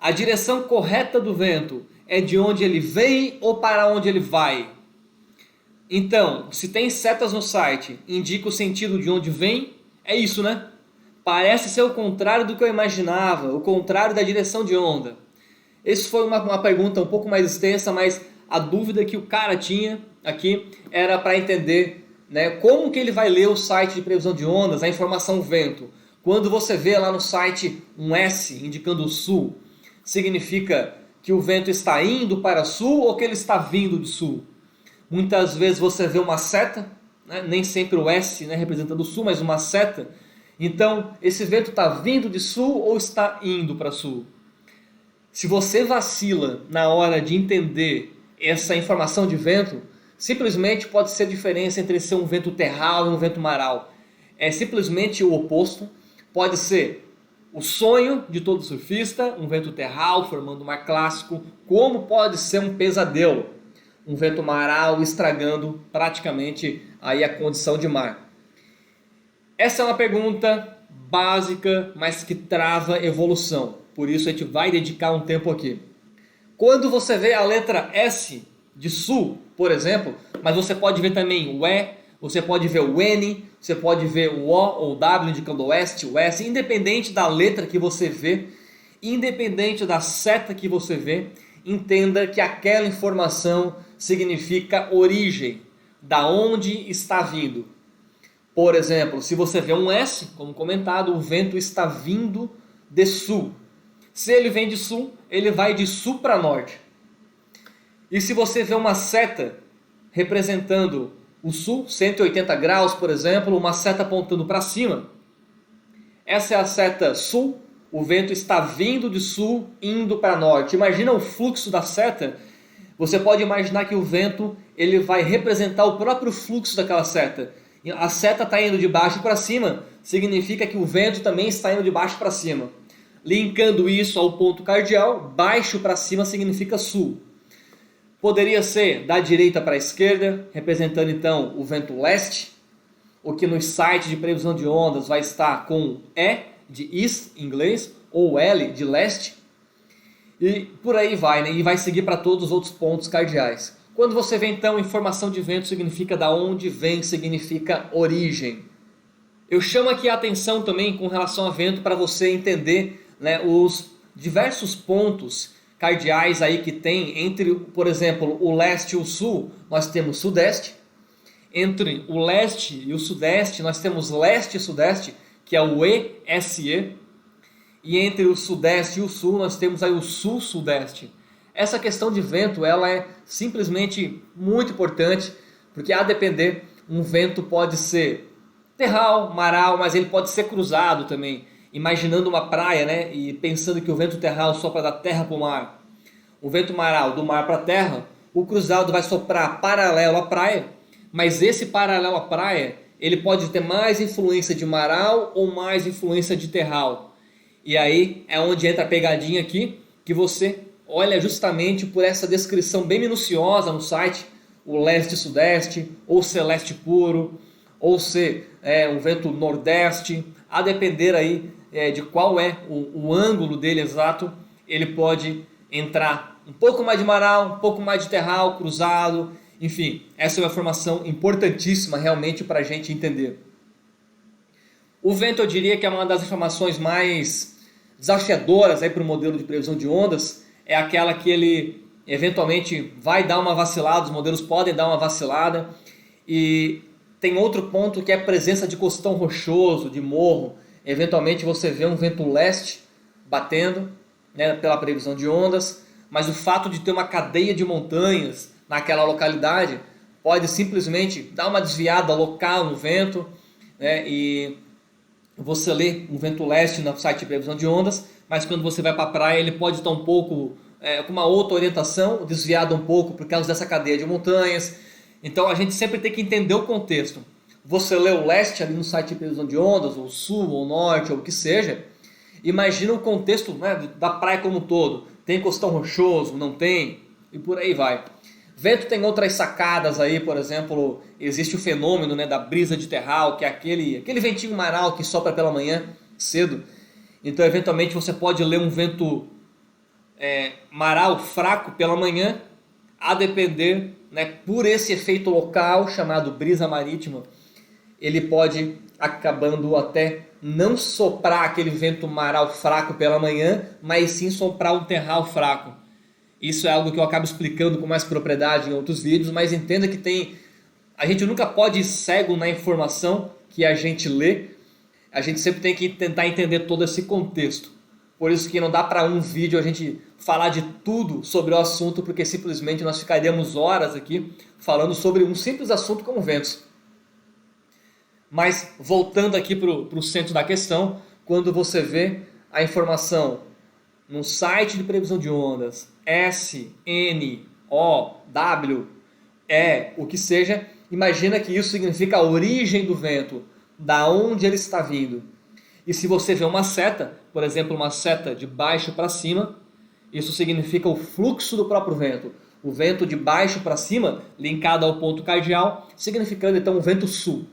A direção correta do vento é de onde ele vem ou para onde ele vai? Então, se tem setas no site, indica o sentido de onde vem, é isso, né? Parece ser o contrário do que eu imaginava, o contrário da direção de onda. Essa foi uma pergunta um pouco mais extensa, mas a dúvida que o cara tinha aqui era para entender, né, como que ele vai ler o site de previsão de ondas, a informação vento. Quando você vê lá no site um S indicando o sul, significa que o vento está indo para sul ou que ele está vindo de sul? Muitas vezes você vê uma seta, né, nem sempre o S, né, representando o sul, mas uma seta. Então, esse vento está vindo de sul ou está indo para sul? Se você vacila na hora de entender essa informação de vento, simplesmente pode ser a diferença entre ser um vento terral e um vento maral. É simplesmente o oposto. Pode ser o sonho de todo surfista, um vento terral formando um mar clássico, como pode ser um pesadelo, um vento maral estragando praticamente aí a condição de mar. Essa é uma pergunta básica, mas que trava evolução. Por isso a gente vai dedicar um tempo aqui. Quando você vê a letra S de sul, por exemplo, mas você pode ver também o E, você pode ver o N, você pode ver o O ou o W indicando o oeste, o S, independente da letra que você vê, independente da seta que você vê, entenda que aquela informação significa origem, da onde está vindo. Por exemplo, se você vê um S, como comentado, o vento está vindo de sul. Se ele vem de sul, ele vai de sul para norte. E se você vê uma seta representando o sul, 180 graus, por exemplo, uma seta apontando para cima, essa é a seta sul, o vento está vindo de sul, indo para norte. Imagina o fluxo da seta. Você pode imaginar que o vento ele vai representar o próprio fluxo daquela seta. A seta está indo de baixo para cima, significa que o vento também está indo de baixo para cima. Linkando isso ao ponto cardial, baixo para cima significa sul. Poderia ser da direita para a esquerda, representando então o vento leste, o que nos sites de previsão de ondas vai estar com E de east em inglês, ou L de leste, e por aí vai, né? E vai seguir para todos os outros pontos cardeais. Quando você vê então informação de vento, significa da onde vem, significa origem. Eu chamo aqui a atenção também com relação a vento para você entender, né, os diversos pontos cardeais aí que tem entre, por exemplo, o leste e o sul, nós temos sudeste. Entre o leste e o sudeste, nós temos leste e sudeste, que é o ESE. E entre o sudeste e o sul, nós temos aí o sul-sudeste. Essa questão de vento, ela é simplesmente muito importante, porque a depender, um vento pode ser terral, maral, mas ele pode ser cruzado também. Imaginando uma praia, né, e pensando que o vento terral sopra da terra para o mar, o vento maral do mar para a terra, o cruzado vai soprar paralelo à praia, mas esse paralelo à praia, ele pode ter mais influência de maral ou mais influência de terral. E aí é onde entra a pegadinha aqui, que você olha justamente por essa descrição bem minuciosa no site, o leste-sudeste, ou celeste puro, ou ser um vento nordeste, a depender aí de qual é o ângulo dele exato, ele pode entrar um pouco mais de maral, um pouco mais de terral, cruzado, enfim, essa é uma informação importantíssima realmente para a gente entender. O vento eu diria que é uma das informações mais desafiadoras para o modelo de previsão de ondas, é aquela que ele eventualmente vai dar uma vacilada, os modelos podem dar uma vacilada, e tem outro ponto que é a presença de costão rochoso, de morro. Eventualmente você vê um vento leste batendo, né, pela previsão de ondas, mas o fato de ter uma cadeia de montanhas naquela localidade pode simplesmente dar uma desviada local no vento, né, e você lê um vento leste no site de previsão de ondas, mas quando você vai para a praia ele pode estar um pouco com uma outra orientação, desviado um pouco por causa dessa cadeia de montanhas. Então a gente sempre tem que entender o contexto. Você lê o leste ali no site de previsão de ondas, ou sul, ou norte, ou o que seja, imagina o contexto, né, da praia como um todo. Tem costão rochoso, não tem, e por aí vai. Vento tem outras sacadas aí, por exemplo, existe o fenômeno, né, da brisa de terral, que é aquele ventinho maral que sopra pela manhã cedo. Então eventualmente você pode ler um vento maral fraco pela manhã, a depender, né, por esse efeito local chamado brisa marítima, ele pode acabando até não soprar aquele vento maral fraco pela manhã, mas sim soprar um terral fraco. Isso é algo que eu acabo explicando com mais propriedade em outros vídeos, mas entenda que a gente nunca pode ir cego na informação que a gente lê, a gente sempre tem que tentar entender todo esse contexto. Por isso que não dá para um vídeo a gente falar de tudo sobre o assunto, porque simplesmente nós ficaríamos horas aqui falando sobre um simples assunto como ventos. Mas voltando aqui para o centro da questão, quando você vê a informação no site de previsão de ondas, S, N, O, W, E, o que seja, imagina que isso significa a origem do vento, da onde ele está vindo. E se você vê uma seta, por exemplo, uma seta de baixo para cima, isso significa o fluxo do próprio vento. O vento de baixo para cima, linkado ao ponto cardial, significando então o vento sul.